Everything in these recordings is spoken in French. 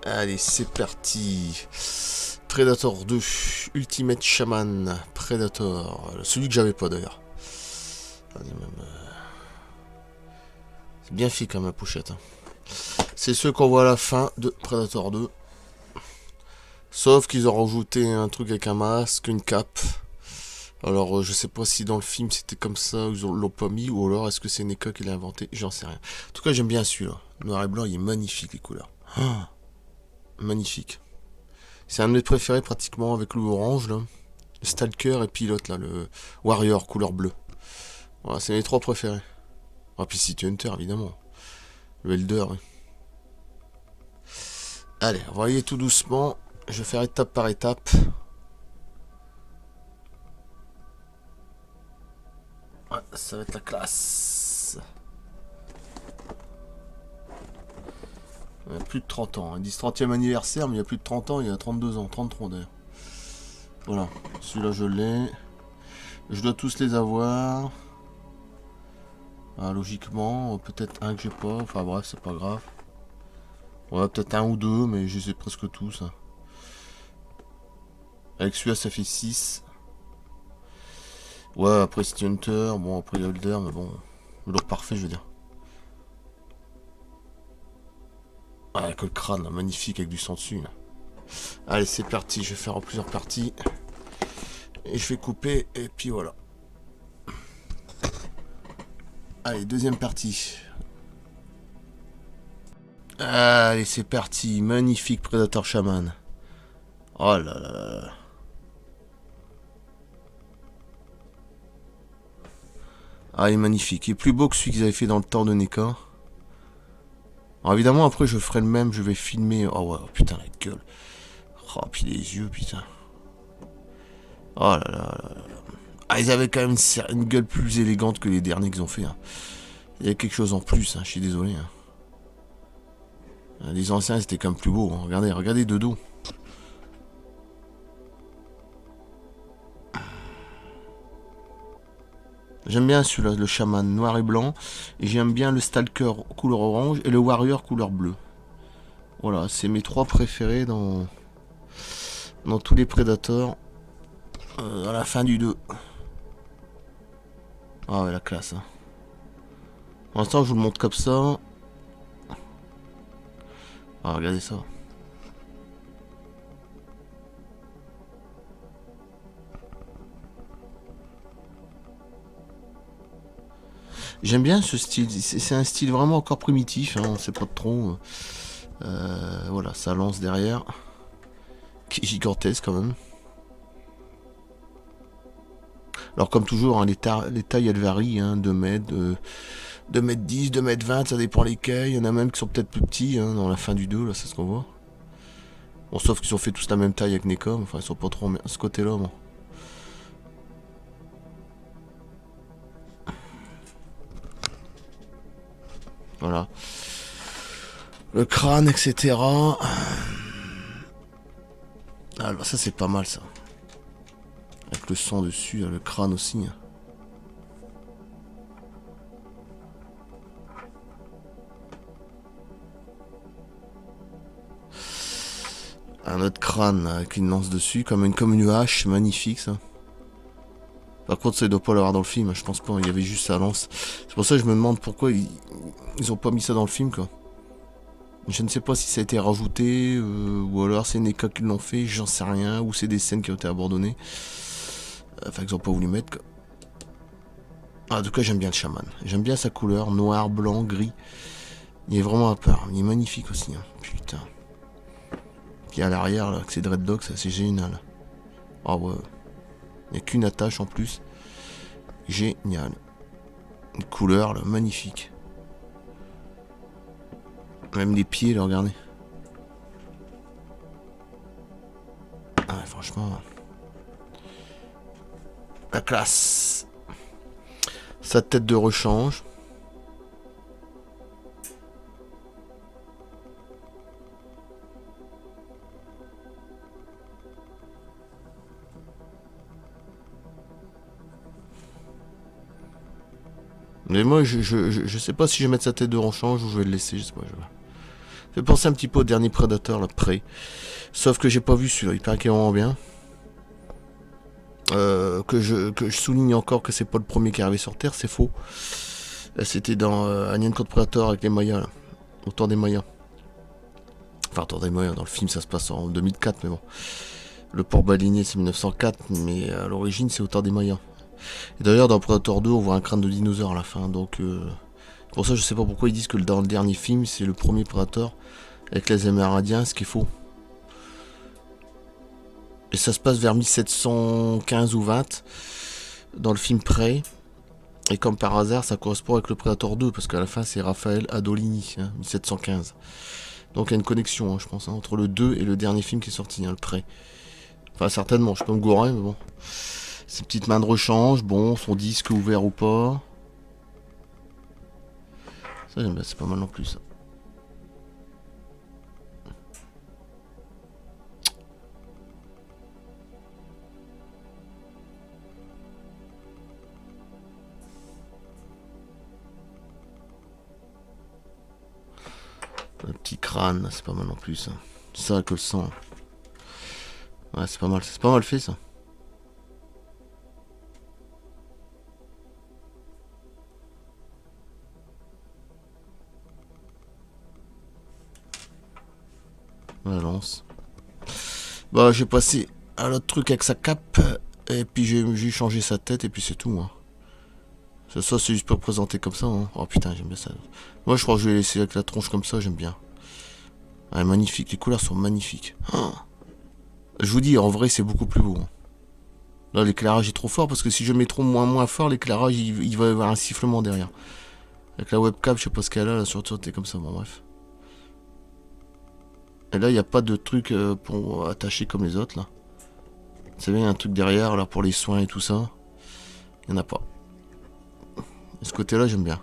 Allez, c'est parti. Predator 2, Ultimate Shaman, Predator, celui que j'avais pas d'ailleurs. C'est bien fait comme la pochette. C'est ceux qu'on voit à la fin de Predator 2. Sauf qu'ils ont rajouté un truc avec un masque, une cape. Alors je sais pas si dans le film c'était comme ça, ou ils l'ont pas mis, ou alors est-ce que c'est Neka qui l'a inventé, j'en sais rien. En tout cas j'aime bien celui-là. Noir et blanc, il est magnifique les couleurs. Ah, magnifique. C'est un de mes préférés pratiquement avec le orange là. Le Stalker et puis l'autre là, le Warrior couleur bleue. Voilà, c'est mes trois préférés. Ah puis City Hunter évidemment. Le Elder, oui. Allez, on va y aller tout doucement. Je vais faire étape par étape. Ouais, ça va être la classe. Il y a plus de 30 ans. Ils disent 30e anniversaire, mais il y a plus de 30 ans, il y a 32 ans, 33 d'ailleurs. Voilà, celui-là je l'ai. Je dois tous les avoir. Ah, logiquement, peut-être un que j'ai pas. Enfin bref, c'est pas grave. Ouais, peut-être un ou deux, mais je les ai presque tous. Hein. Avec celui-là, ça fait 6. Ouais, après City Hunter, bon, après Holder, mais bon. L'autre parfait, je veux dire. Ah, avec le crâne, là, magnifique, avec du sang dessus. Là. Allez, c'est parti, je vais faire en plusieurs parties. Et je vais couper, et puis voilà. Allez, deuxième partie. Allez, c'est parti, magnifique Predator Shaman. Oh là là là. Ah, il est magnifique. Il est plus beau que celui qu'ils avaient fait dans le temps de NECA. Alors évidemment, après, je ferai le même. Je vais filmer. Oh ouais, putain, la gueule. Oh, puis les yeux, putain. Oh là là là là. Ah, ils avaient quand même une gueule plus élégante que les derniers qu'ils ont fait. Hein. Il y a quelque chose en plus, hein, je suis désolé. Hein. Les anciens, c'était quand même plus beau. Hein. Regardez, regardez de dos. J'aime bien celui-là, le chaman noir et blanc. Et j'aime bien le stalker couleur orange et le warrior couleur bleue. Voilà, c'est mes trois préférés dans tous les Predators. À la fin du 2. Ah ouais, la classe. Hein. Pour l'instant, je vous le montre comme ça. Ah, regardez ça. J'aime bien ce style. C'est un style vraiment encore primitif. Hein, on sait pas trop. Voilà, ça lance derrière. Qui est gigantesque quand même. Alors comme toujours, hein, les tailles elles varient. Hein, 2 mètres, 2 mètres 10, 2 mètres 20, ça dépend lesquels. Il y en a même qui sont peut-être plus petits. Hein, dans la fin du 2, là, c'est ce qu'on voit. Bon, sauf qu'ils ont fait tous la même taille avec NECA. Enfin, ils sont pas trop à ce côté-là. Bon. Voilà. Le crâne, etc. Ah, bah, ça c'est pas mal ça. Avec le sang dessus, le crâne aussi. Hein. Un autre crâne avec une lance dessus, comme une hache, magnifique ça. Par contre, ça il doit pas l'avoir dans le film, je pense pas, il y avait juste sa lance. C'est pour ça que je me demande pourquoi ils ont pas mis ça dans le film quoi. Je ne sais pas si ça a été rajouté, ou alors c'est NECA qui l'ont fait, j'en sais rien, ou c'est des scènes qui ont été abandonnées. Enfin, qu'ils ont pas voulu mettre quoi. Ah, en tout cas, j'aime bien le chaman. J'aime bien sa couleur, noir, blanc, gris. Il est vraiment à part. Il est magnifique aussi. Hein. Putain. Puis à l'arrière, là, avec ses dreadlocks, c'est génial. Ah ouais. Il n'y a qu'une attache en plus. Génial. Une couleur, là, magnifique. Même les pieds, là, regardez. Ah, franchement. La classe. Sa tête de rechange. Mais moi, je sais pas si je vais mettre sa tête de rechange ou je vais le laisser, je sais pas. Fait penser un petit peu au dernier Predator, là, Prey. Sauf que j'ai pas vu celui-là, il paraît qu'il est vraiment bien. Que je souligne encore que c'est pas le premier qui est arrivé sur Terre, c'est faux. C'était dans Alien contre Predator avec les Mayas, là. Autour des Mayas. Enfin, autour des Mayas, dans le film ça se passe en 2004, mais bon. Le port baliné c'est 1904, mais à l'origine c'est autour des Mayas. Et d'ailleurs dans Predator 2 on voit un crâne de dinosaure à la fin, donc pour ça je sais pas pourquoi ils disent que dans le dernier film c'est le premier Predator avec les Amérindiens, ce qui est faux. Et ça se passe vers 1715 ou 20 dans le film Prey. Et comme par hasard, ça correspond avec le Predator 2, parce qu'à la fin, c'est Raphaël Adolini, 1715. Donc il y a une connexion, je pense, entre le 2 et le dernier film qui est sorti, le Prey. Enfin, certainement, je peux me gourer, mais bon. Ses petites mains de rechange, bon, son disque ouvert ou pas. Ça, j'aime bien, c'est pas mal non plus, ça. Le petit crâne, c'est pas mal non plus, ça. C'est ça que le sang. Ouais, c'est pas mal fait, ça. La lance. Bah, j'ai passé à l'autre truc avec sa cape, et puis j'ai changé sa tête, et puis c'est tout, moi. Ça, c'est juste pour présenter comme ça, hein. Oh putain, j'aime bien ça. Moi, je crois que je vais laisser avec la tronche comme ça, j'aime bien. Ouais, magnifique, les couleurs sont magnifiques. Oh, je vous dis, en vrai, c'est beaucoup plus beau, hein. Là, l'éclairage est trop fort, parce que si je mets trop moins fort, l'éclairage, il va y avoir un sifflement derrière. Avec la webcam, je sais pas ce qu'elle a, là, sur t'es comme ça, bon, bref. Et là, il n'y a pas de truc pour attacher comme les autres, là. Vous savez, il y a un truc derrière, là, pour les soins et tout ça. Il n'y en a pas. Et ce côté-là, j'aime bien.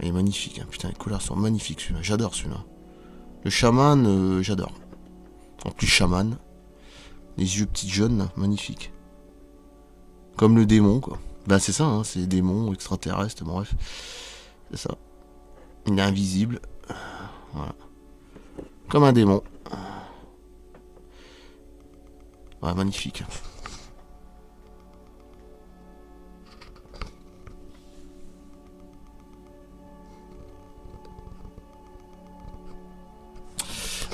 Il est magnifique, hein. Putain, les couleurs sont magnifiques, celui-là. J'adore celui-là. Le chaman, j'adore. En plus, chaman. Les yeux petits jaunes, là, magnifiques. Comme le démon, quoi. Ben, c'est ça, hein, c'est des démons extraterrestres, bref. C'est ça. Il est invisible. Voilà. Comme un démon. Ouais, magnifique.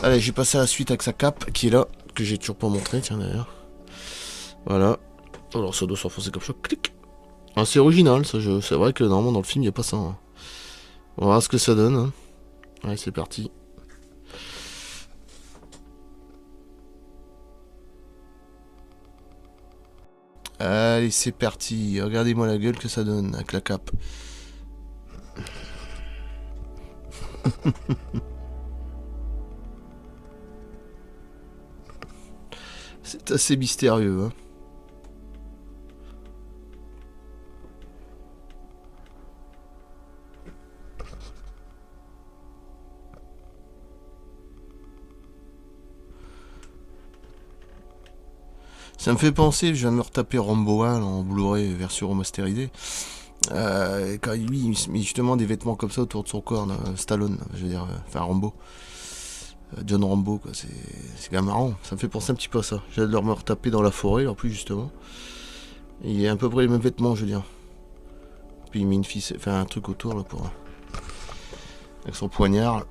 Allez, j'ai passé à la suite avec sa cape, qui est là, que j'ai toujours pas montré, tiens d'ailleurs. Voilà. Alors ça doit s'enfoncer comme ça. Clic. Ah, c'est original, ça. C'est vrai que normalement dans le film il n'y a pas ça, hein. On va voir ce que ça donne, hein. Allez, c'est parti. Allez, c'est parti. Regardez-moi la gueule que ça donne avec la cape. C'est assez mystérieux, hein. Ça me fait penser, je viens de me retaper Rambo 1 là, en Blu-ray version remasterisée. Quand lui, il se met justement des vêtements comme ça autour de son corps, là, Stallone, je veux dire, enfin Rambo. John Rambo, quoi, c'est quand même marrant. Ça me fait penser un petit peu à ça. J'ai de me retaper dans la forêt, en plus, justement. Et il a à peu près les mêmes vêtements, je veux dire. Puis il met une ficelle, enfin un truc autour, là, pour. Avec son poignard.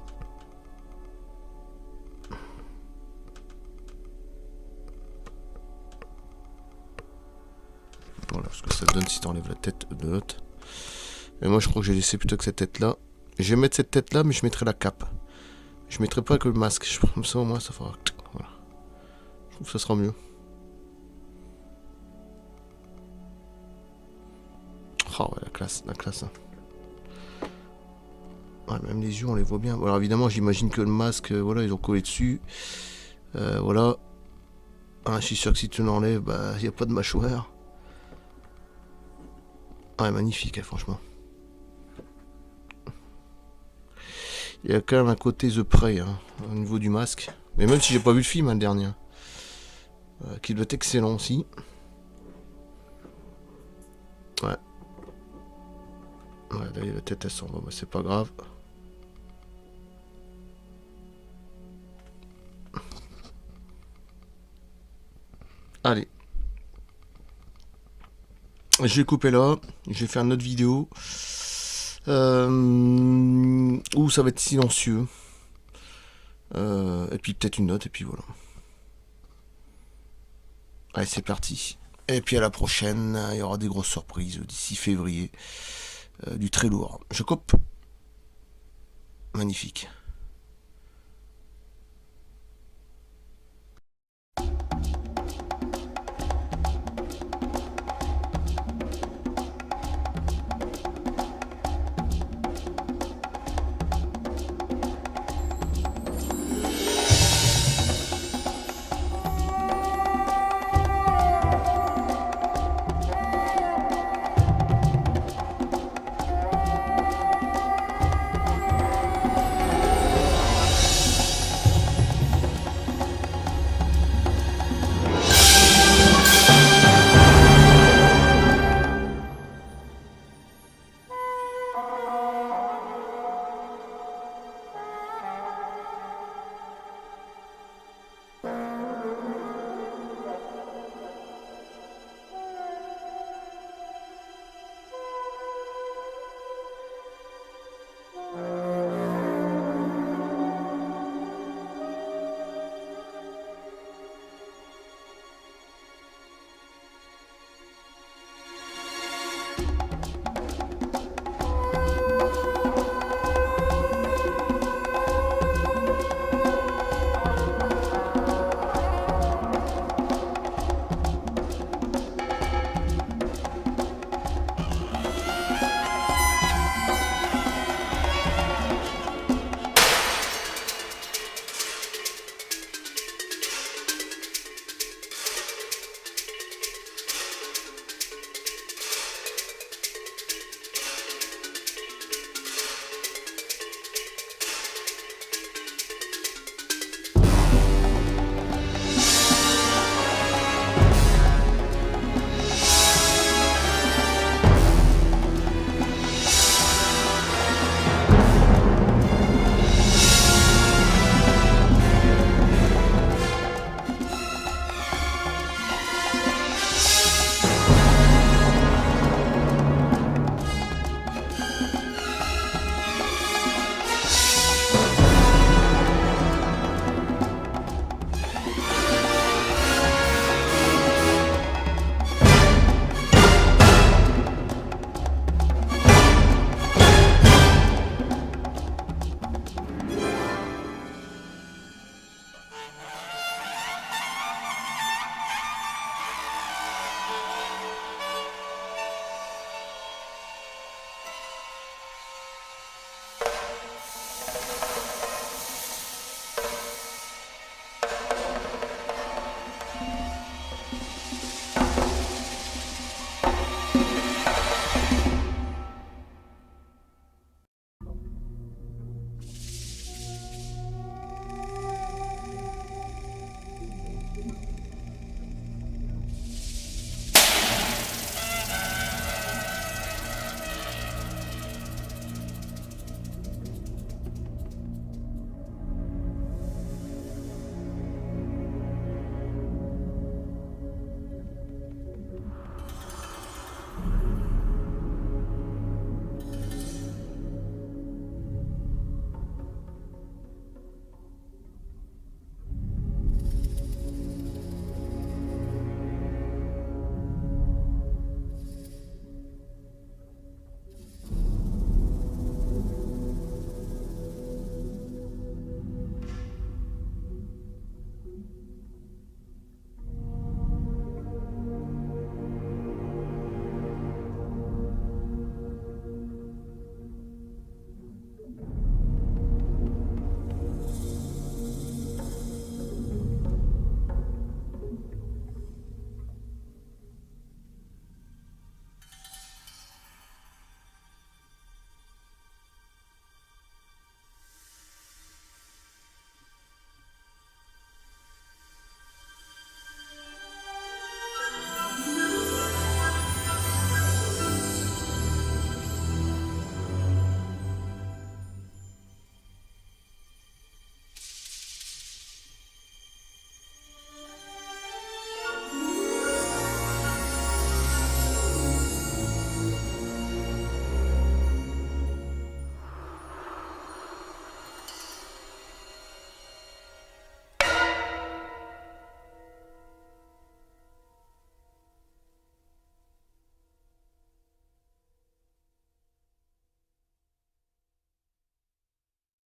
Voilà ce que ça donne si t'enlèves la tête de l'autre. Et moi, je crois que j'ai laissé plutôt que cette tête-là. Je vais mettre cette tête-là, mais je mettrai la cape. Je mettrai pas que le masque. Comme ça, au moins, ça fera. Voilà. Je trouve que ça sera mieux. Oh, ouais, la classe, hein. Ouais, même les yeux, on les voit bien. Alors évidemment, j'imagine que le masque, voilà, ils ont collé dessus. Voilà. Ah, je suis sûr que si tu l'enlèves, bah, il n'y a pas de mâchoire. Ouais, magnifique, hein, franchement. Il y a quand même un côté The Prey, hein, au niveau du masque. Mais même si j'ai pas vu le film, hein, le dernier. Qui doit être excellent aussi. Ouais. Ouais, là, la tête, elle s'en va, bah, c'est pas grave. Allez. Je vais couper là. Je vais faire une autre vidéo. Où ça va être silencieux. Et puis peut-être une autre, et puis voilà. Allez, c'est parti. Et puis à la prochaine, il y aura des grosses surprises d'ici février. Du très lourd. Je coupe. Magnifique.